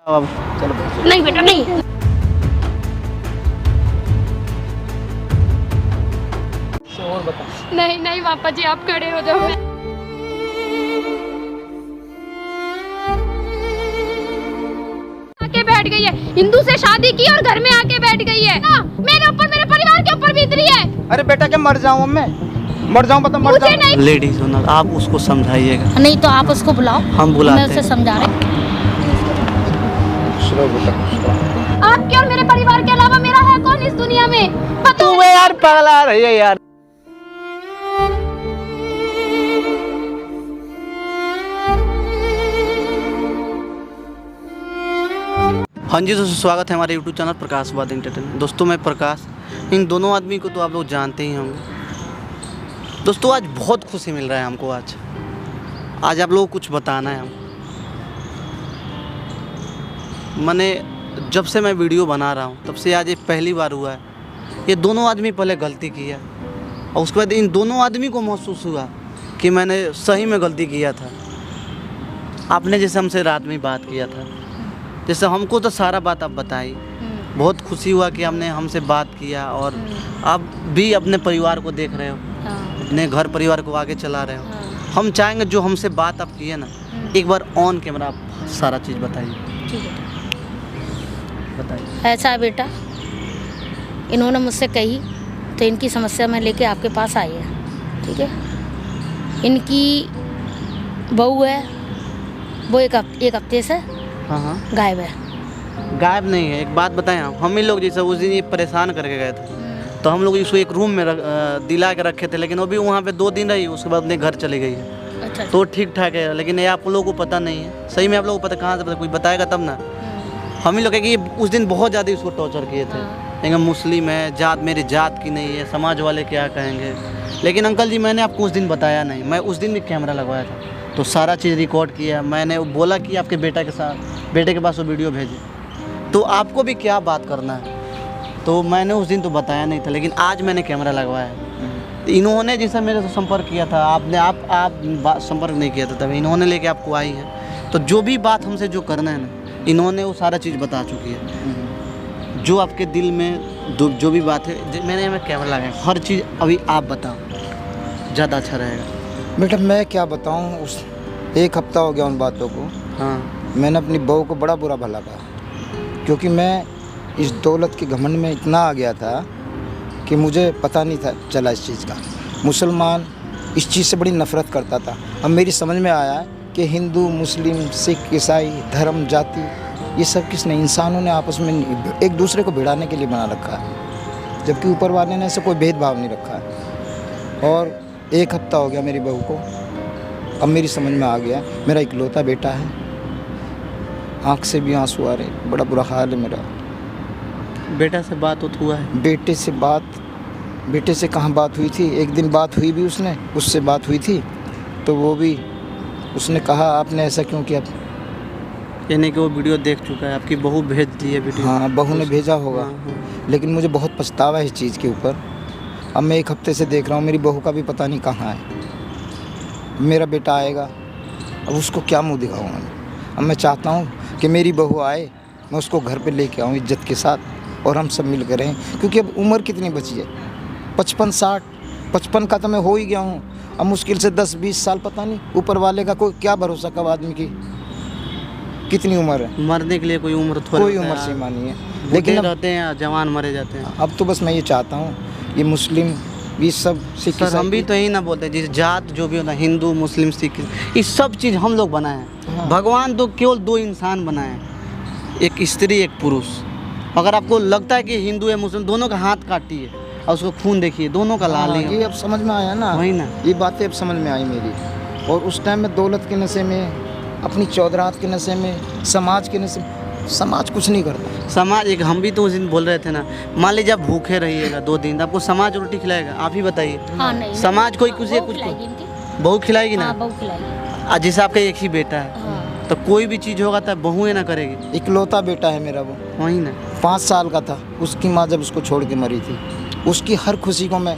अब चलो नहीं बेटा नहीं। और बता। नहीं नहीं पापा जी आप खड़े हो जाओ। आके बैठ गई है, हिंदू से शादी की और घर में आके बैठ गई है ना, मेरे ऊपर मेरे परिवार के ऊपर बीत रही है। अरे बेटा क्या मर जाऊं मैं, मर जाऊं पता मर मुझे जाऊं। नहीं। लेडीज ओनर आप उसको समझाइएगा। नहीं तो आप उसको बुलाओ, हम बुलाते मैं उसे हैं। समझा रही। सुनो बेटा, आपके और मेरे परिवार के अलावा मेरा है कौन इस दुनिया में, पता तू यार पगला रही है यार। हाँ जी दोस्तों, स्वागत है हमारे यूट्यूब चैनल प्रकाशवाद एंटरटेनमेंट। दोस्तों मैं प्रकाश, इन दोनों आदमी को तो आप लोग जानते ही होंगे। दोस्तों आज बहुत खुशी मिल रहा है हमको। आज आप लोगों को कुछ बताना है हमको। मैंने जब से मैं वीडियो बना रहा हूँ तब से आज ये पहली बार हुआ है। ये दोनों आदमी पहले गलती किया और उसके बाद इन दोनों आदमी को महसूस हुआ कि मैंने सही में गलती किया था। आपने जैसे हमसे रात में बात किया था, जैसे हमको तो सारा बात आप बताई, बहुत खुशी हुआ कि आपने हमसे बात किया और आप भी अपने परिवार को देख रहे हो, अपने घर परिवार को आगे चला रहे हो। हम चाहेंगे जो हमसे बात आप किए ना, एक बार ऑन कैमरा आप सारा चीज़ बताइए। ठीक है, बताइए। ऐसा है बेटा, इन्होंने मुझसे कही तो इनकी समस्या मैं लेके आपके पास आई है। ठीक है, इनकी बहू है, वो एक हफ्ते से हाँ गायब है। गायब नहीं है। एक बात बताएं, हम ही लोग जैसे उस दिन ये परेशान करके गए थे तो हम लोग इसको एक रूम में दिला के रखे थे, लेकिन वो भी वहाँ पे 2 दिन रही, उसके बाद अपने घर चली गई है। अच्छा, तो ठीक ठाक है, लेकिन ये आप लोगों को पता नहीं है। सही में आप लोगों को पता कहाँ से पता, कोई बताएगा तब ना। हम ही लोग कि उस दिन बहुत ज़्यादा उसको टॉर्चर किए थे। लेकिन मुस्लिम है, जात मेरी जात की नहीं है, समाज वाले क्या कहेंगे। लेकिन अंकल जी मैंने आपको उस दिन बताया नहीं, मैं उस दिन भी कैमरा लगवाया था तो सारा चीज़ रिकॉर्ड किया। मैंने बोला कि आपके बेटे के पास वो वीडियो भेजे, तो आपको भी क्या बात करना है। तो मैंने उस दिन तो बताया नहीं था, लेकिन आज मैंने कैमरा लगवाया है। इन्होंने जैसा मेरे से संपर्क किया था, आपने आप संपर्क नहीं किया था, तब इन्होंने लेके आपको आई है। तो जो भी बात हमसे जो करना है ना, इन्होंने वो सारा चीज़ बता चुकी है। जो आपके दिल में जो भी बात है, मैंने कैमरा लगाया, हर चीज़ अभी आप बताओ, ज़्यादा अच्छा रहेगा। बेटा मैं क्या बताऊं, उस 1 हफ्ता हो गया उन बातों को। हाँ मैंने अपनी बहू को बड़ा बुरा भला कहा, क्योंकि मैं इस दौलत के घमंड में इतना आ गया था कि मुझे पता नहीं था चला इस चीज़ का। मुसलमान इस चीज़ से बड़ी नफ़रत करता था। अब मेरी समझ में आया कि हिंदू, मुस्लिम, सिख, ईसाई, धर्म, जाति, ये सब किसने, इंसानों ने आपस में एक दूसरे को भिड़ाने के लिए बना रखा है, जबकि ऊपर वाले ने ऐसा कोई भेदभाव नहीं रखा है। और 1 हफ्ता हो गया मेरी बहू को, अब मेरी समझ में आ गया। मेरा इकलौता बेटा है, आँख से भी आंसू आ रहे, बड़ा बुरा हाल है मेरा। बेटा से बात हुआ है? बेटे से कहाँ बात हुई थी, एक दिन बात हुई भी उससे बात हुई थी, तो वो भी उसने कहा आपने ऐसा क्यों किया। यानी कि वो वीडियो देख चुका है, आपकी बहू भेज दी है वीडियो? हाँ, बहू ने भेजा होगा। हाँ। लेकिन मुझे बहुत पछतावा है इस चीज़ के ऊपर। अब मैं 1 हफ्ते से देख रहा हूँ, मेरी बहू का भी पता नहीं कहाँ है। मेरा बेटा आएगा, अब उसको क्या मुँह दिखाऊँ मैं। अब मैं चाहता हूँ कि मेरी बहू आए, मैं उसको घर पे लेके आऊँ इज्जत के साथ और हम सब मिल कर रहें, क्योंकि अब उम्र कितनी बची है, 55 का तो मैं हो ही गया हूँ। अब मुश्किल से 10-20 साल, पता नहीं ऊपर वाले का कोई क्या भरोसा कब आदमी की कितनी उम्र है। मरने के लिए कोई उम्र कोई उम्र सीमा नहीं है, लेकिन रहते हैं जवान मरे जाते हैं। अब तो बस मैं ये चाहता हूँ, ये मुस्लिम, ये सब सिख, सर हम भी तो यही ना बोलते हैं, जिस जात जो भी होता है, हिंदू, मुस्लिम, सिख, ये सब चीज़ हम लोग बनाए हैं। हाँ। भगवान तो केवल 2 इंसान बनाए हैं, एक स्त्री एक पुरुष। अगर आपको लगता है कि हिंदू है मुस्लिम, दोनों का हाथ काटिए और उसको खून देखिए, दोनों का लाल ही ये अब समझ में आया ना, वही ना, ये बातें अब समझ में आई मेरी। और उस टाइम में दौलत के नशे में, अपनी चौधरात के नशे में, समाज के नशे में, समाज कुछ नहीं करता। समाज एक, हम भी तो उस दिन बोल रहे थे ना, मान लीजिए आप भूखे रहिएगा 2 दिन, आपको समाज रोटी खिलाएगा? आप ही बताइए। हाँ, नहीं, समाज कोई कुछ बहू खिलाएगी ना? हाँ, बहू खिलाएगी। जैसे आपका एक ही बेटा है, हाँ। तो कोई भी चीज़ होगा तो बहुएं ना करेगी। इकलौता बेटा है मेरा वो, वही ना। 5 साल का था, उसकी माँ जब उसको छोड़ के मरी थी, उसकी हर खुशी को मैं,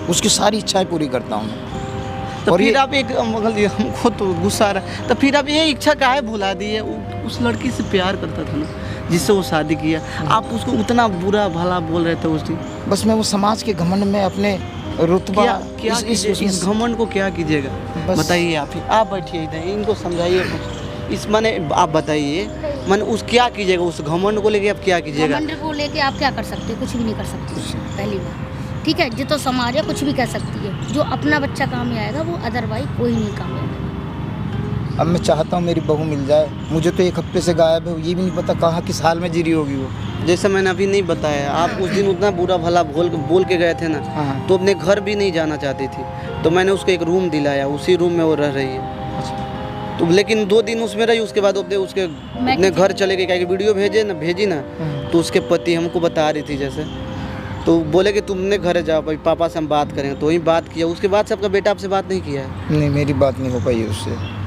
उसकी सारी इच्छाएं पूरी करता हूँ। तो और फिर ये- आप एक अंकल जी हमको तो गुस्सा आ रहा है, तो फिर आप ये इच्छा काहे भुला दी है? उस लड़की से प्यार करता था ना जिससे वो शादी किया, आप उसको उतना बुरा भला बोल रहे थे उस दिन। बस मैं वो समाज के घमंड में अपने रुतबा क्या इस घमंड को क्या कीजिएगा? बस- बताइए आप बैठिए इधर, इनको समझाइए कुछ। इस माने आप बताइए, माने उस क्या कीजिएगा? उस घमंड को लेके आप क्या कीजिएगा? घमंड को लेके आप क्या कर सकते हैं? कुछ भी नहीं कर सकते। पहली बात ठीक है, जो तो समाज है कुछ भी कह सकती है, जो अपना बच्चा काम में आएगा वो अदरवाइज कोई नहीं काम में आएगा। अब मैं चाहता हूँ मेरी बहू मिल जाए। मुझे तो 1 हफ्ते से गायब है, ये भी नहीं पता कहाँ किस हाल में जी रही होगी वो। जैसे मैंने अभी नहीं बताया, आप उस दिन उतना बुरा भला बोल के गए थे ना, हाँ। तो अपने घर भी नहीं जाना चाहती थी, तो मैंने उसको एक रूम दिलाया, उसी रूम में वो रह रही है। तो लेकिन 2 दिन उसमें रही, उसके बाद अपने घर चले गए, क्या वीडियो भेजी ना, तो उसके पति हमको बता रही थी जैसे, तो बोले कि तुमने घर जाओ भाई, पापा से हम बात करेंगे, तो वही बात किया। उसके बाद से आपका बेटा आपसे बात नहीं किया है? नहीं, मेरी बात नहीं हो पाई है उससे।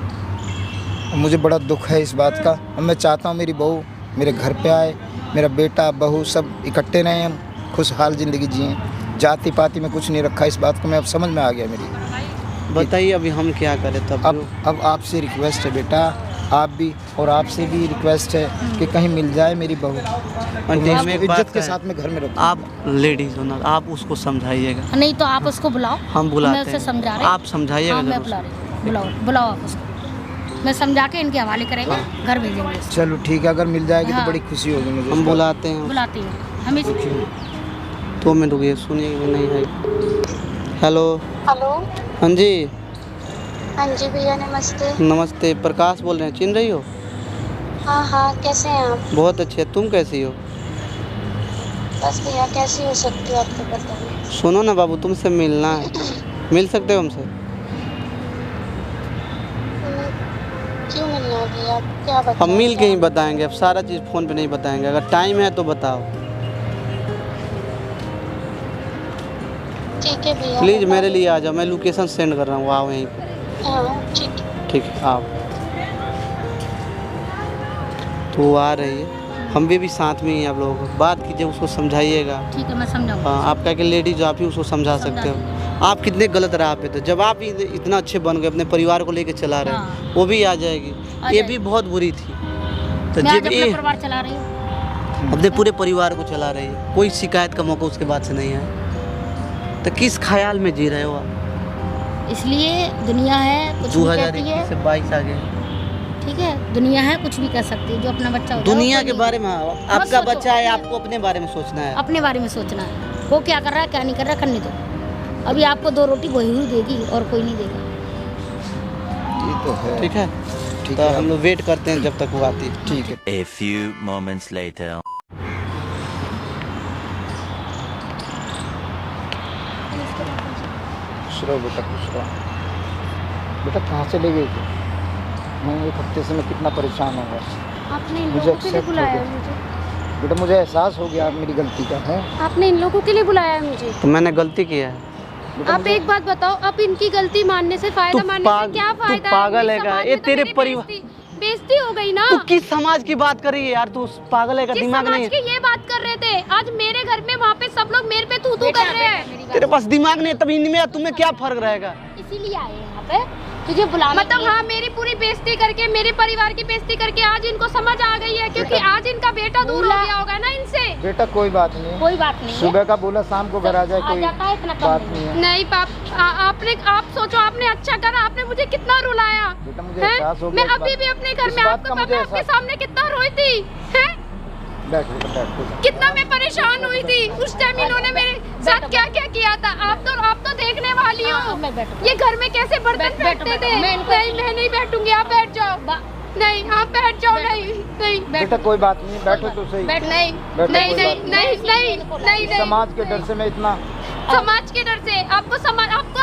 मुझे बड़ा दुख है इस बात का। अब मैं चाहता हूँ मेरी बहू मेरे घर पे आए, मेरा बेटा बहू सब इकट्ठे रहें, हम खुशहाल ज़िंदगी जिएँ। जाति पाति में कुछ नहीं रखा, इस बात को मैं अब समझ में आ गया मेरी। बताइए अभी हम क्या करें तब? अब आपसे रिक्वेस्ट है बेटा, आप भी और आपसे भी रिक्वेस्ट है कि कहीं मिल जाए मेरी बहू, तो मैं हमें एक उसको बात इज्जत के है, साथ में घर में रखूँ। आप लेडीज हो ना, आप उसको समझाइएगा। नहीं तो आप उसको बुलाओ, हम बुलाते मैं उसे हैं। समझा रही आप समझाइएगा हाँ, मैं जरूर बुला रही हूँ। बुलाओ आप उसको, मैं समझा के इनके हवाले करेंगे, घर भेजेंगे उसको। चलो ठीक है, अगर मिल जाएगी हाँ। तो बड़ी खुशी होगी मुझे। हम बुलाते हैं। बुलाती हूँ हमें। तो मैं रुकिए, सुनिए कि नहीं है। हेलो। हेलो। हाँ जी। हाँ जी भैया नमस्ते। नमस्ते, प्रकाश बोल रहे हैं, चिन्ह रही हो? हाँ हाँ, कैसे हैं आप? बहुत अच्छे, तुम कैसी हो? बस भैया कैसी हो सकती हो, आपको पता नहीं। सुनो ना बाबू, तुमसे मिलना है, मिल सकते हो हमसे? क्यों मिलना है भैया, आप क्या बताएं? हम मिल के ही बताएंगे, अब सारा चीज़ फ़ोन पे नहीं बताएंगे, अगर टाइम है तो बताओ ठीक है भैया। प्लीज़, मेरे लिए आ जाओ, मैं लोकेशन सेंड कर रहा हूँ, आओ यहीं पर। हाँ ठीक है। ठीक है, आओ। तो वो आ रही है, हम भी साथ में ही हैं, आप लोगों को बात कीजिए, उसको समझाइएगा। ठीक है, मैं समझाऊंगा। हाँ, आप क्या कि लेडीज आप ही उसको समझा सकते हो। आप कितने गलत राह पे थे, जब आप इतना अच्छे बन गए, अपने परिवार को लेके चला रहे हाँ। वो भी आ जाएगी। ये भी बहुत बुरी थी, तो मैं आज जब अपना ये परिवार चला रही हूँ। अपने पूरे परिवार को चला रही है, कोई शिकायत का मौका उसके बाद से नहीं है, तो किस ख्याल में जी रहे हो आप? इसलिए दुनिया है कुछ भी 2021 कहती है, से 22 आ गए। ठीक है, दुनिया है कुछ भी कह सकती है, जो अपना बच्चा होता है, दुनिया वो के कोई बारे में आपका सोचो, बच्चा है, अपने- आपको अपने बारे में सोचना है। अपने बारे में सोचना है, वो क्या कर रहा है क्या नहीं कर रहा है, करने दो। अभी आपको 2 रोटी वही हुई देगी और कोई नहीं देगा। ये तो है। ठीक है, ठीक तो है। हम लोग वेट करते हैं जब तक वो आती है। ठीक है। A few moments later. खुश रहो बेटा, खुश रहो। बेटा कहाँ से ले गई थी? मैं 1 हफ्ते से मैं कितना परेशान हूँ। आपने इन मुझे लोगों के लिए accept बुलाया हो है मुझे? बेटा मुझे एहसास हो गया अब मेरी गलती का है। आपने इन लोगों के लिए बुलाया है मुझे? तो मैंने गलती किया है। बेटा, आप मुझे- एक बात बताओ, अब इनकी गलती मानने से फायदा तू मानने पाग- से क्या तू फायदा पागल है? है क्या? समाज ये में तो तेरे मेरी परिवार- बेइज्जती हो गई ना। तू किस समाज की बात कर रही है यार? तू पागल है का? जिस दिमाग नहीं समाज है? की ये बात कर रहे थे, आज मेरे घर में वहाँ पे सब लोग मेरे पे तू कर रहे हैं। तेरे पास दिमाग नहीं, तब इनमें तुम्हें क्या फर्क रहेगा? इसीलिए आए हैं यहाँ पे तुझे बुलाने मतलब के लिए। हाँ, मेरी पूरी बेइज्जती करके, मेरे परिवार की बेइज्जती करके आज इनको समझ आ गई है, क्योंकि आज इनका बेटा दूर हो गया होगा ना इनसे। बेटा कोई बात नहीं, कोई बात नहीं है। सुबह का बोला शाम को घर आ जाए, आ कोई जाता है, इतना कम बात नहीं नहीं है। नहीं आप सोचो, आपने अच्छा करा, आपने मुझे कितना रुलाया। बेटा मुझे हैं? एहसास हो मैं गया इस अभी बात- भी अपने घर इस में बात आपको का मुझे पता, आपके एहसास- सामने कितना रोई थी, हैं? बैठ बेटा, बैठ। कितना मैं परेशान हुई थी उस टाइम। इन्होंने मेरे साथ क्या क्या किया था, आप तो देखने वाली हाँ, हो। मैं बैठूं। ये घर में कैसे बर्तन बैठो, फेंकते थे। मैं इनको- मैं नहीं बैठूंगी, आप बैठ जाओ। नहीं, आप बैठ जाओ। नहीं नहीं बेटा कोई बात नहीं, बैठो तो सही। बैठ। नहीं बैठो, नहीं कोई नहीं बात नहीं नहीं नहीं नहीं। समाज के डर से मैं इतना समाज के डर से आपको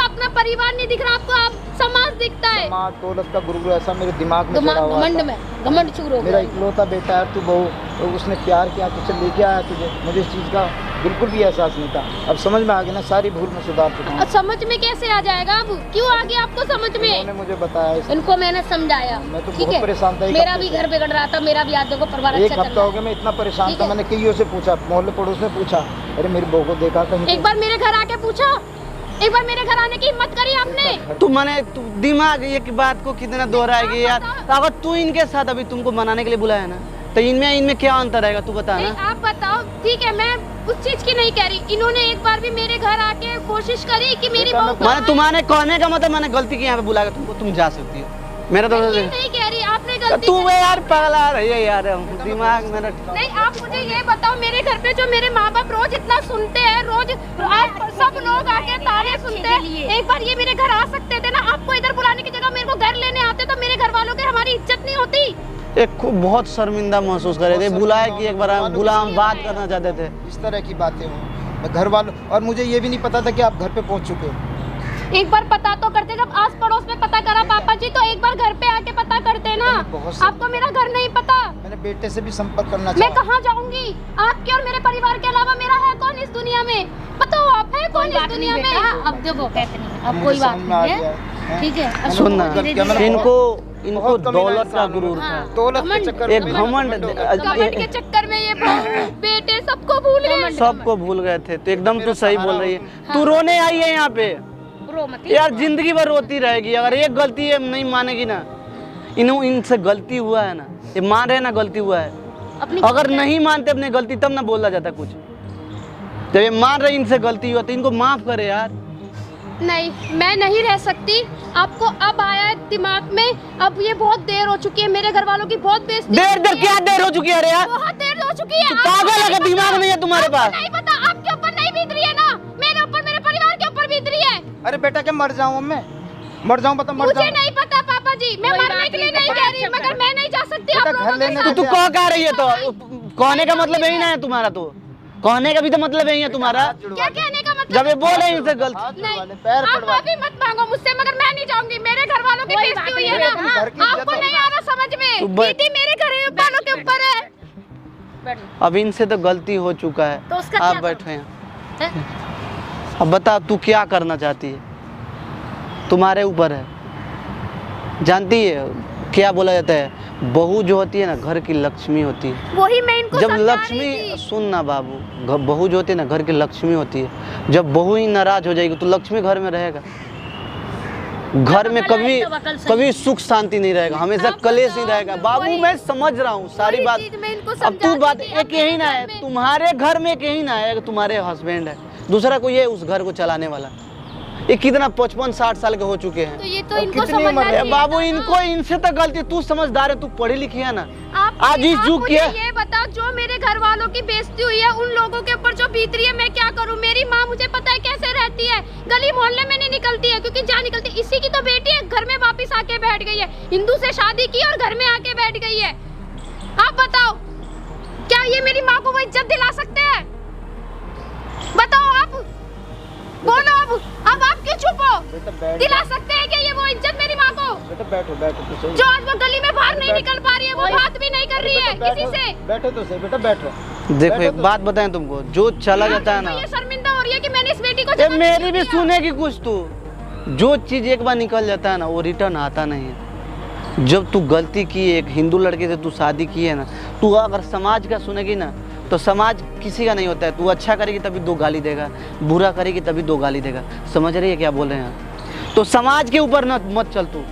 अपना परिवार नहीं दिख रहा, आपको आप समाज दिखता है। समाज दौलत का गुरु ऐसा मेरे दिमाग में चढ़ा हुआ घमंड था। में घमंड चूर हो मेरा गया। इकलौता बेटा है, तू बहू, तो उसने प्यार किया, तुझसे लेके आया तुझे। मुझे इस चीज़ का बिल्कुल भी एहसास नहीं था। अब समझ में आ गया ना, सारी भूल में सुधार चुका हूँ। और समझ में कैसे आ जाएगा? अब क्यों आ गया आपको समझ में? उन्होंने मुझे बताया इस- इनको मैंने समझाया, मैं तो ठीक बहुत है। परेशान था एक मेरा हफ्ते भी से। घर बिगड़ रहा था, मेरा भी आज देखो परिवार एक अच्छा चल हफ्ता रहा हो है। गया मैं इतना परेशान ठीक था। है। मैंने कईयों से पूछा, मोहल्ले पड़ोस ने पूछा, अरे मेरी बहू को देखा कहीं एक बार मेरे घर आके पूछा, एक बार मेरे घर आने की हिम्मत करी आपने? तू मने तू दिमाग एक बात को कितना दोहराएगी यार। अगर तू इनके साथ अभी तुमको मनाने के लिए बुलाया ना, तो इनमें क्या अंतर आएगा तू बता नहीं, ना। आप बताओ। ठीक है, मैं उस चीज की नहीं कह रही। इन्होंने एक बार भी मेरे घर आके कोशिश करी कि मेरी बहू को मैंने तुम्हारे कहने का मतलब मैंने गलती की यहाँ पे बुलाया तुमको, तुम जा सकती हो। मेरा तो ये नहीं कह रही, आपने गलती तू करी। यार पगला रही है यार, दिमाग मेरा। नहीं, आप मुझे ये बताओ, मेरे घर पे जो मेरे माँ बाप रोज इतना सुनते हैं, रोज आप सब लोग आके ताने सुनते हैं, एक बार ये मेरे घर आ सकते थे ना। आपको इधर बुलाने की जगह मेरे को घर लेने आते तो मेरे घर वालों की हमारी इज्जत नहीं होती। एक खूब बहुत शर्मिंदा महसूस कर रहे थे, बुलाए कि एक बार बुला, हम बात करना चाहते थे। इस तरह की बातें हों घर वालों, और मुझे ये भी नहीं पता था कि आप घर पे पहुंच चुके हो। एक बार पता तो करते, जब आस पड़ोस में पता करा पापा जी, तो एक बार घर पे आके पता करते ना। आपको मेरा घर नहीं पता। मैंने बेटे से भी संपर्क करना मैं चाहा। कहाँ जाऊंगी? आपके और मेरे परिवार के अलावा मेरा है कौन इस दुनिया में? बताओ, आप है कौन इस दुनिया में? अब देखो कहते नहीं, अब मुझे कोई बात समझ में आ नहीं गया है, ठीक है। अब सुन ना, धीरे-धीरे- इनको बहुत कमीना दौलत का इंसान हूँ। गुरूर था। दौलत के चक्कर एक में घमंड कमेंट के चक्कर में ये बहू बेटे सबको भूल गए। सबको भूल गए थे। तो एकदम तू सही बोल रही है। तू रोने आई है यहाँ पे रो मत। यार, जिंदगी भर रोती रहेगी। अगर एक गलती है नहीं मानेगी ना, इनसे गलती हुआ है ना, ये मान रहे ना गलती हुआ है। अपनी अगर नहीं मानते अपने गलती तब ना बोला जाता कुछ। जब ये मान रहे इनसे गलती हुआ तो इनको माफ करे यार। नहीं, मैं नहीं रह सकती। आपको अब आया है दिमाग में, अब ये बहुत देर हो चुकी है। मेरे घर वालों की बहुत बेइज्जती देर क्या देर हो चुकी है? अरे यार, बहुत देर हो चुकी है। पागल है, दिमाग नहीं है तुम्हारे पास? नहीं पता, आपके ऊपर नहीं बीत रही है ना, मेरे ऊपर, मेरे परिवार के ऊपर बीत रही है। अरे बेटा क्या मर जाऊं मैं? मर जाऊं बता, मर मुझे जाऊं। नहीं पता पापा जी, मैं मरने के लिए नहीं कह रही, मगर मैं नहीं जा सकती आप बेटा, घर लोगों के लेने साथ। तू कह क्या रही है? तो कहने का मतलब यही ना है तुम्हारा? तो कहने का भी तो मतलब यही है तुम्हारा। क्या कहने का मतलब? जब ये बोले इनसे गलती, नहीं, पैर आप पड़वा अभी मत मांगो मुझसे, मगर मैं नहीं जाऊंगी। मेरे घर वालों की बेइज्जती हुई है ना, अपने घर की इज्जत आपको है। नहीं आ रहा समझ तू में। बस- दीदी मेरे घर वालों के ऊपर है। अब इनसे तो गलती हो चुका है। तो उसका आप क्या बैठो यहाँ। अब बता तू क्या करना चाहती है? तुम्हारे ऊपर है। जानती है क्या बोला जाता है? बहू जो होती है ना, घर की लक्ष्मी होती है। वही मैं इनको जब समझा रही लक्ष्मी, थी। सुन ना बाबू, बहू जो होती है ना, घर की लक्ष्मी होती है। जब बहू ही नाराज हो जाएगी तो लक्ष्मी घर में रहेगा? घर में कभी सुख शांति नहीं रहेगा, हमेशा कलेश ही रहेगा। बाबू मैं समझ रहा हूँ सारी बात। चीज मैं इनको अब तू समझाती बात थी, एक यही ना है, तुम्हारे घर में एक यही ना है, तुम्हारे हस्बैंड है, दूसरा कोई है उस घर को चलाने वाला। ये कितना 55-60 साल के हो चुके हैं। तो ये तो इनको कितनी समझना उम्र है? चाहिए बाबू था ना। इनको, इनसे तो गलती। तू समझदार है, तू पढ़ी लिखी है ना। आप आज इस जुग मुझे की ये बताओ, जो मेरे घर वालों की बेइज्जती हुई है, उन लोगों के ऊपर जो बीत रही है, मैं क्या करूं? मेरी माँ मुझे पता है कैसे रहती है, गली मोहल्ले में नहीं निकलती है, क्योंकि जहाँ निकलती, इसी की तो बेटी है, घर में वापस आके बैठ गई है। हिंदू से शादी की और घर में आके बैठ गई है। आप बताओ, क्या ये मेरी माँ को वो इज्जत दिला सकते हैं? बताओ आप, बोलो। अब आप क्यों चुप हो? बेटा बैठ, दिला सकते हैं क्या ये वो इज्जत मेरी माँ को? बेटा बैठो, बैठो तो सही। जो आज वो गली में बाहर नहीं निकल पा रही है, वो बात भी नहीं कर रही है किसी से। बैठो तो सही बेटा, बैठो। देखो एक बात बताएं तुमको, जो चला जाता है ना, ये शर्मिंदा हो रही है कि मैंने इस बेटी को ये जन्म मेरी भी दिया। सुनेगी कुछ। तू जो चीज एक बार निकल जाता है ना, वो रिटर्न आता नहीं है। जब तू गलती की, एक हिंदू लड़के से तू शादी की है ना, तू अगर समाज का सुनेगी ना, तो समाज किसी का नहीं होता है। तू अच्छा करेगी तभी 2 गाली देगा, बुरा करेगी तभी 2 गाली देगा। समझ रही है क्या बोल रहे हैं? तो समाज के ऊपर ना मत चल तू।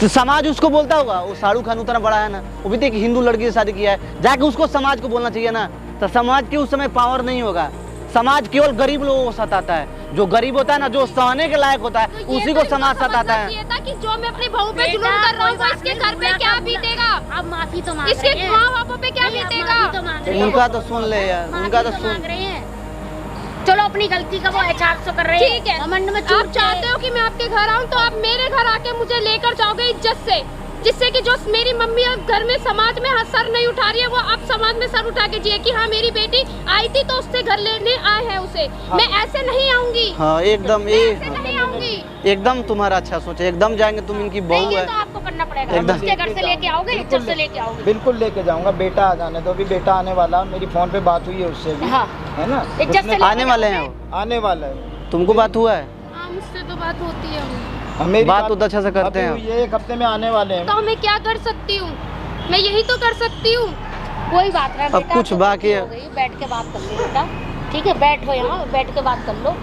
तो समाज उसको बोलता होगा, वो शाहरुख खान उतना बड़ा है ना, वो भी तो एक हिंदू लड़की से शादी किया है, जाके उसको समाज को बोलना चाहिए ना। तो समाज के उस समय पावर नहीं होगा। समाज केवल गरीब लोगों को सताता है। जो गरीब होता है ना, जो सहने के लायक होता है, तो ये उसी तो को समाज इनको सताता समझना है। चाहिए था कि जो मैं अपनी बहू पे जुल्म कर रहा हूँ, वो इसके घर पे क्या बीतेगा? अब माफी तो मांग इसके रहे हैं। माँ बापों पे क्या नहीं, अब बीतेगा? माफी तो मांग रहे हैं। उनका तो सुन ले यार, माफी उनका तो तो सुन। मांग रहे हैं। चलो अपनी गलती का वो एहसास तो कर रहे हैं। ठीक है, घमंड में आप चूक चाहते हो कि मैं आपके घर आऊँ, तो आप मेरे घर आके मुझे लेकर जाओगे इज्जत से, जिससे कि जो मेरी मम्मी अब घर में समाज में सर नहीं उठा रही है, वो अब समाज में सर उठा के जिए कि हाँ मेरी बेटी आई थी तो उससे घर लेने आए हैं उसे। मैं ऐसे नहीं आऊंगी, हाँ एकदम, ऐसे नहीं आऊंगी। एकदम तुम्हारा अच्छा सोच है। एकदम जाएंगे, तुम इनकी बहू नहीं, ये है। तो आपको करना पड़ेगा। एकदम। उसके घर से लेके आओगे, इज्जत से लेके आओगे। बिल्कुल लेके जाऊंगा। बेटा आ जाने दो, अभी बेटा आने वाला, मेरी फोन पे बात हुई है उससे भी, हाँ, है ना? इज्जत से उसने- लेके आने वाले हैं वो। आने वाला है। तुमको बात हुआ है? हाँ, मुझसे तो बात होती है। मेरी बात तो अच्छा से करते अभी हैं। हुई है, 1 हफ्ते में आने वाले हैं। तो मैं क्या कर सकती हूँ? मैं यही तो कर सकती हूँ। कोई बात नहीं अब बेटा, कुछ तो बाकी है। हो गई, बैठ के बात कर लो बेटा। ठीक है, बैठो यहाँ, बैठ के बात कर लो।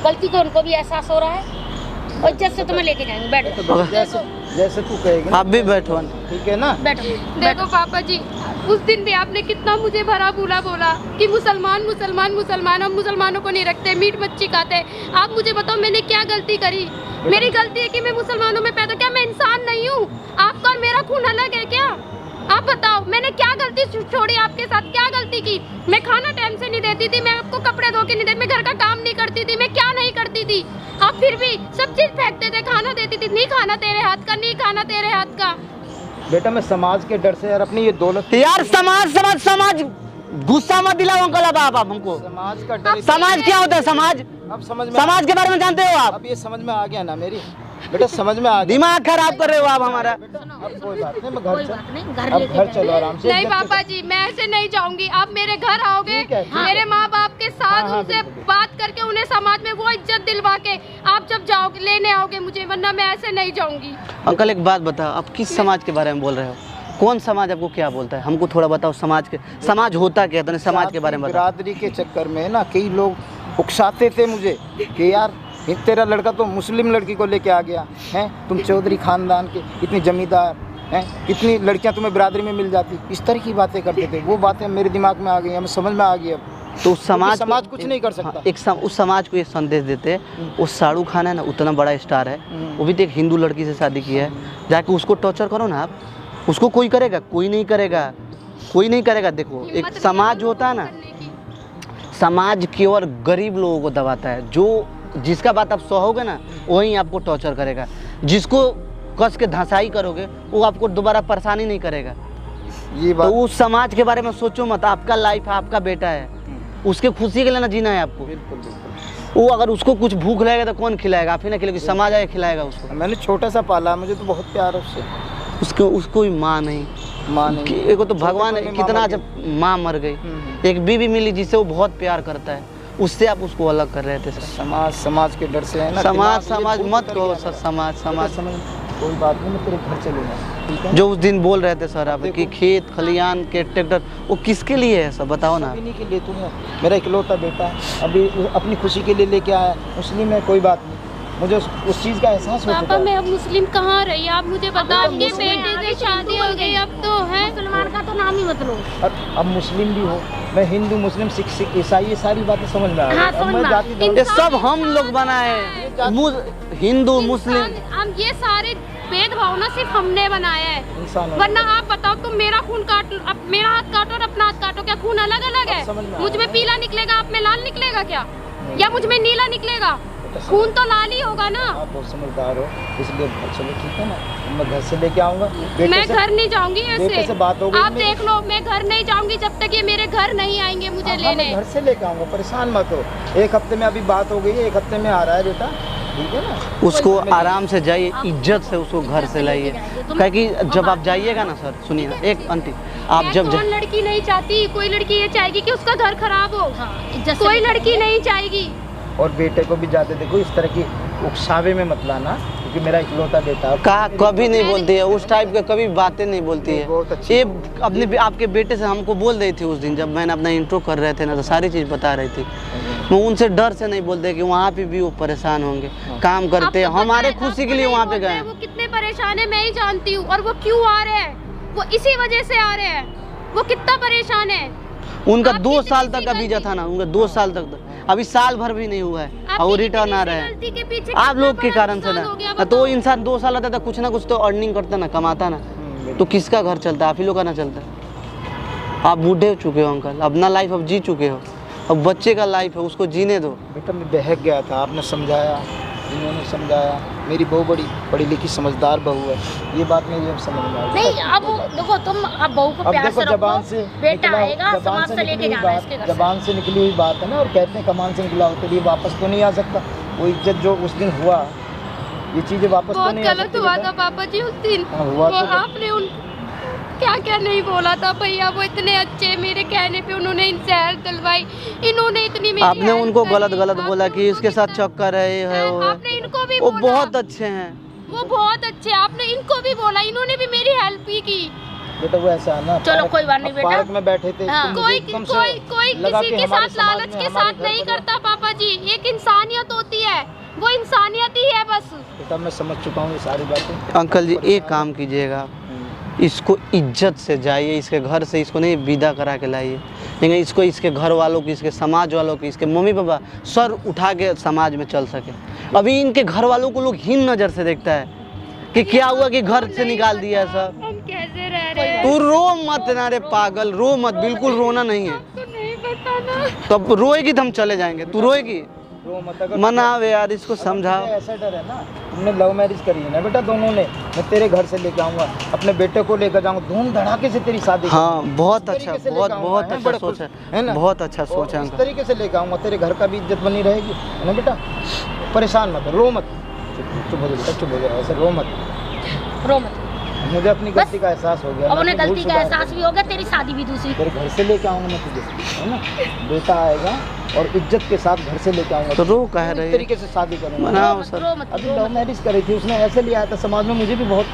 गलती को उनको भी एहसास हो रहा है और इज्जत से तुम्हें लेके जाएंगे। बैठो जैसे जैसे तू कहेगी ना, आप भी बैठो। ठीक है ना। बैठो देखो पापा जी, उस दिन भी आपने कितना मुझे भरा भूला बोला कि मुसलमान मुसलमान मुसलमान, हम मुसलमानों को नहीं रखते, मीट मच्छी खाते। आप मुझे बताओ मैंने क्या गलती करी? मेरी गलती है कि मैं मुसलमानों में पैदा, क्या मैं इंसान नहीं हूँ? आपका और मेरा खून अलग है क्या? आप बताओ मैंने क्या गलती छोड़ी आपके साथ, क्या गलती की? मैं खाना टाइम से नहीं देती थी, मैं आपको कपड़े धो के नहीं देती, मैं घर का काम नहीं करती थी, मैं क्या नहीं करती थी? आप फिर भी सब चीज फेंकते थे, खाना देती थी, नहीं खाना तेरे हाथ का, नहीं खाना तेरे हाथ का। बेटा मैं समाज के डर से यार अपनी ये दौलत, यार समाज समाज समाज गुस्सा मत दिलाओ अंकल। अब आप हमको समाज का डर, समाज क्या होता है? समाज अब समझ में, समाज के बारे में जानते हो आप? अब ये समझ में आ गया ना मेरी बेटा, समझ में आ गया। दिमाग खराब कर रहे हो आप हमारा। अब कोई बात नहीं, मैं कोई घर बात नहीं, घर अब लेके घर चलो आराम से। नहीं पापा जी, मैं ऐसे नहीं जाऊंगी। आप मेरे घर आओगे, ठीक है, ठीक है। मेरे माँ बाप के साथ हाँ, उनसे बिल्कुल। बात करके उन्हें समाज में वो इज्जत दिलवा के आप जब जाओगे लेने आओगे मुझे, वरना मैं ऐसे नहीं जाऊंगी। अंकल एक बात बताओ, आप किस समाज के बारे में बोल रहे हो? कौन समाज आपको क्या बोलता है? हमको थोड़ा बताओ, समाज के समाज होता क्या है? समाज के बारे में बताओ। बिरादरी के चक्कर में ना कई लोग उकसाते थे मुझे कि यार ये तेरा लड़का तो मुस्लिम लड़की को लेके आ गया है, तुम चौधरी खानदान के इतनी जमींदार हैं, कितनी लड़कियां तुम्हें बिरादरी में मिल जाती, इस तरह की बातें करते थे। वो बातें मेरे दिमाग में आ गई, हमें समझ में आ गई अब। तो उस समाज समाज कुछ नहीं कर सकता। हाँ, उस समाज को ये संदेश देते, वो शाहरुख खान है ना, उतना बड़ा स्टार है, वो भी तो एक हिंदू लड़की से शादी की है, जाके उसको टॉर्चर करो ना आप। उसको कोई करेगा? कोई नहीं करेगा, कोई नहीं करेगा। देखो एक समाज होता है ना, समाज केवल गरीब लोगों को दबाता है। जो जिसका बात आप सहोगे ना वही आपको टॉर्चर करेगा, जिसको कस के धंसाई करोगे वो आपको दोबारा परेशानी नहीं करेगा। ये तो बात उस समाज के बारे में सोचो मत। आपका लाइफ है, आपका बेटा है, उसके खुशी के लिए ना जीना है आपको। बिल्कुल बिल्कुल। वो अगर उसको कुछ भूख लगेगा तो कौन खिलाएगा? आप ही ना खिलाएगा, समाज आए खिलाएगा उसको। मैंने छोटा सा पाला, मुझे तो बहुत प्यार है उससे। उसको भी माँ नहीं, माँ नहीं, एक तो भगवान कितना जब माँ मर गई, एक बीवी मिली जिससे वो बहुत प्यार करता है, उससे आप उसको अलग कर रहे थे सर। समाज के डर से है ना। समाज दिमाग मत कहो सर, समाज समझ, कोई बात नहीं, मैं तेरे घर चलूंगा, ठीक है? जो उस दिन बोल रहे थे सर आप कि खेत खलियान के ट्रैक्टर, वो किसके लिए है सब बताओ ना। इन्हीं के लिए। तुम मेरा इकलौता बेटा अभी अपनी खुशी के लिए लेके आया, मुस्लिम है, कोई बात नहीं, मुझे उस चीज़ का एहसास हो चुका पापा है। मैं अब मुस्लिम कहाँ रही? आप मुझे बताओ, आपके बेटे की शादी हो गई अब तो है। मुसलमान का तो नाम ही मत लो। अब मुस्लिम भी हो, मैं हिंदू मुस्लिम सिख ईसाई, ये सारी बातें समझ में आ हाँ, गई। समझ मैं में आ जाति गई। धर्म ये सब हम लोग बनाए, हिंदू मुस्लिम। हम ये सारे भेदभाव ना सिर्फ हमने बनाया है, इंसान है। वरना आप बताओ, तुम मेरा खून काट, अब मेरा हाथ काटो और अपना हाथ काटो, क्या खून अलग अलग अब समझ में है? आ मुझ में गया। पीला निकलेगा, आप में लाल निकलेगा क्या? या मुझ में नीला निकलेगा? खून तो लाल ही होगा ना। आप बहुत समझदार हो, इसलिए घर चलो, ठीक है ना? मैं घर से लेके आऊँगा। मैं घर नहीं जाऊंगी बेटे से बात हो गई आप मेरी। देख लो, मैं घर नहीं जाऊंगी जब तक ये मेरे घर नहीं आएंगे मुझे हाँ, लेने। मैं घर से लेके आऊँगा, परेशान मत हो। एक हफ्ते में अभी बात हो गई है, एक हफ्ते में आ रहा है बेटा, ठीक है ना? उसको आराम से जाइए, इज्जत से उसको घर से लाइए, क्योंकि जब आप जाइएगा ना सर, सुनिए ना एक आंटी, आप जब कौन लड़की नहीं चाहती? कोई लड़की ये चाहेगी कि उसका घर खराब हो? कोई लड़की नहीं चाहेगी। और बेटे को भी जाते देखो, इस तरह की उकसावे में मत लाना, क्योंकि मेरा इकलौता बेटा। कहा कभी नहीं बोलती है, उस टाइप के कभी बातें नहीं बोलती बहुत है। अच्छी ये अपने आपके बेटे से हमको बोल रही थी उस दिन जब मैंने अपना इंट्रो कर रहे थे ना, तो सारी चीज़ बता रही थी। मैं उनसे डर से नहीं बोलते कि वहाँ पे भी वो परेशान होंगे, काम करते हैं, आपको हमारे पता है, खुशी आपको के लिए नहीं वहाँ पे बोलते गए हैं, वो कितने परेशान है मैं ही जानती हूँ। और वो क्यों आ रहे हैं? वो इसी वजह से आ रहे हैं। वो कितना परेशान है। उनका आपकी 2 साल किसी तक का वीजा था ना, उनका 2 साल तक, अभी साल भर भी नहीं हुआ है और वो आपकी रिटर्न आ किसी रहे गलती के हैं। पीछे आप कितना लोग के बड़ा कारण से नुकसान हो गया ना, तो इंसान 2 साल आता था, कुछ ना कुछ तो अर्निंग करता ना, कमाता ना, तो किसका घर चलता? आप ही लोग का ना चलता। आप बूढ़े हो चुके हो अंकल, अपना लाइफ अब जी चुके हो, अब बच्चे का लाइफ है, उसको जीने दो। बेटा मैं बहक गया था, आपने समझाया, इन्होंने समझाया, मेरी बहू बड़ी पढ़ी लिखी समझदार बहू है, ये बात मेरी अब समझ में आ गई। नहीं अब देखो, तुम अब बहू को अब प्यार देखो से जबान रखो, से बेटा निकला- आएगा, जबान समाज से निकली लेके हुई जाना है बात- इसके घर से। जबान से निकली हुई बात है ना, और कहते हैं कमान से निकला होते लिए वापस तो नहीं आ सकता। वो इज्जत जो उस दिन हुआ, ये चीज़ें वापस तो बहुत नहीं आ गलत सकती हुआ बेटा। था पापा जी उस दिन। हाँ, हुआ वो तो- आपने उन क्या क्या नहीं बोला था भैया, वो इतने अच्छे, मेरे कहने पे उन्होंने इनसे हेल्प दिलवाई, इन्होंने इतनी मेरी आपने हेल्प उनको करी। गलत गलत आपने बोला कि उनको इसके साथ कितना- चक्कर है, ये है, वो है। आपने इनको भी वो बोला। बहुत अच्छे हैं। वो बहुत अच्छे, आपने इनको भी बोला, इन्होंने भी मेरी हेल्प ही की। बेटा वो ऐसा है ना, चलो कोई बात नहीं बेटा। पार्क में बैठे थे, हाँ। तुम मुझे कोई एकदम से कोई कोई लगा किसी कि के हमारे साथ समाज लालच में, के हमारे साथ घर नहीं पर- करता पापा जी, एक इंसानियत होती है, वो इंसानियत ही है बस। बेटा मैं समझ चुका हूँ ये सारी बातें। अंकल जी एक काम कीजिएगा, इसको इज्जत से जाइए, इसके घर से इसको नहीं विदा करा के लाइए, लेकिन इसको इसके घर वालों की, इसके समाज वालों की, इसके मम्मी पापा सर उठा के समाज में चल सके। अभी इनके घर वालों को लोग हीन नज़र से देखता है कि क्या हुआ कि घर से निकाल दिया सब। हम कैसे रह रहे हैं, तू रो मत ना रे पागल, रो मत, बिल्कुल रोना नहीं है। तो नहीं पता ना। तब रोएगी तो हम चले जाएंगे, तू रोएगी रो मत, अगर मनावे यार, इसको अगर समझाओ। तुझे ऐसा डर है ना, हमने लव मैरिज करी है ना बेटा दोनों ने, मैं तेरे घर से लेके आऊंगा, अपने बेटे को लेकर जाऊंगा, धूम धड़ाके से तेरी शादी हाँ बहुत इस तरीके अच्छा, से बहुत लेके आऊंगा, बहुत हैं, अच्छा बड़े सोच खुश, है ना? बहुत अच्छा और सोच है इस अंकल। तरीके से लेके आऊंगा, तेरे घर का भी इज्जत बनी रहेगी, है ना बेटा। परेशान मत, रो मत, चुप हो जा बेटा, चुप हो जा, ऐसे रो मत। रो मत। मुझे अपनी गलती का एहसास हो गया, अब मैं उन्हें अपनी भूल गलती का सुधार एहसास भी हो गया, तेरी शादी भी दूसरी। तेरे घर से लेके आऊंगा मैं तुझे, है ना, बेटा आएगा और इज्जत के साथ घर से लेके आऊंगा, तो रो कह इस रही है। तरीके से शादी करूंगा। मनाओ सर। रो मत, अभी रो लव मत। मैरिज करी थी उसने, ऐसे लिया था समाज में, मुझे भी बहुत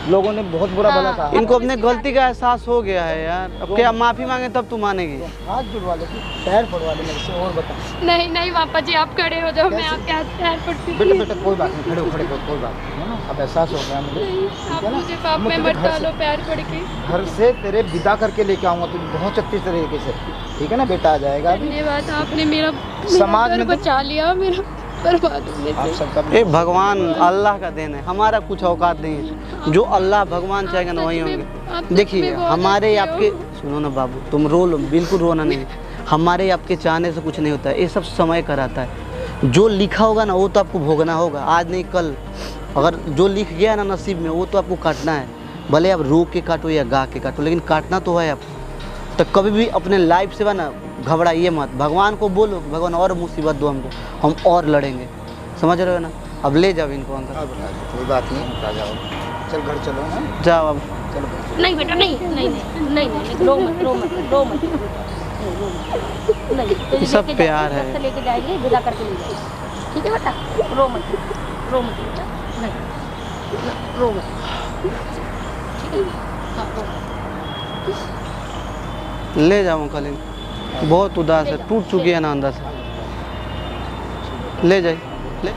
लोगों ने बहुत बुरा भला कहा। इनको अपने गलती का एहसास हो गया है यार, अब क्या माफ़ी मांगे तब तू मानेगी। हाथ जुड़वा ले, पैर पड़वा ले मेरे से, और बता नहीं नहीं पापा जी, आप खड़े हो जाओ, मैं आपके हाथ पैर पड़ती हूँ। बेटा, बेटा कोई बात नहीं, खड़े हो कोई बात नहीं, है ना, अब एहसास हो गया मुझे, आप ठीक है ना? मुझे पाप मैं में तुझे मत घर से- डालो, पैर पड़ के। घर से तेरे विदा करके लेके आऊंगा तुझे बहुत अच्छी तरीके से, ठीक है ना बेटा, आ जाएगा अभी। धन्यवाद, आपने मेरा समाज घर में तो- बचा लिया, मेरा बर्बाद होने आप से। सबका ये भगवान अल्लाह का देन है, हमारा कुछ औकात नहीं है, जो अल्लाह भगवान चाहेगा ना वही आप होंगे। सच देखिए में बहुत हमारे अच्छे आपके, हो। सुनो ना बाबू, तुम रो लो, बिल्कुल रोना नहीं है, हमारे आपके चाहने से कुछ नहीं होता है, ये सब समय कराता है। जो लिखा होगा ना वो तो आपको भोगना होगा, आज नहीं कल। अगर जो लिख गया ना नसीब में वो तो आपको काटना है, भले आप रो के काटो या गा के काटो, लेकिन काटना तो है आपको। तो कभी भी अपने लाइफ से ना घबराइए मत, भगवान को बोलो भगवान और मुसीबत दो हमको, हम और लड़ेंगे, समझ रहे हो ना। अब ले जाओ इनको अंदर, अब कोई बात नहीं, आ जाओ, चल घर चलो, हैं? जाओ अब। चलो घर चलो। नहीं बेटा, नहीं नहीं नहीं नहीं, रो मत, रो मत, रो मत। नहीं, तुझे ये सब लेके प्यार जाएंगे, है। घर से लेके जाएंगे, विदा करके ले जाएंगे, ठीक है बेटा। रो मत, रो मत बेटा, नहीं रो मत, ठीक है। हाँ, रो मत। ले जाओ अंकल इनको, बहुत उदास है, टूट चुकी है ना अंदर से, ले जाइए ले।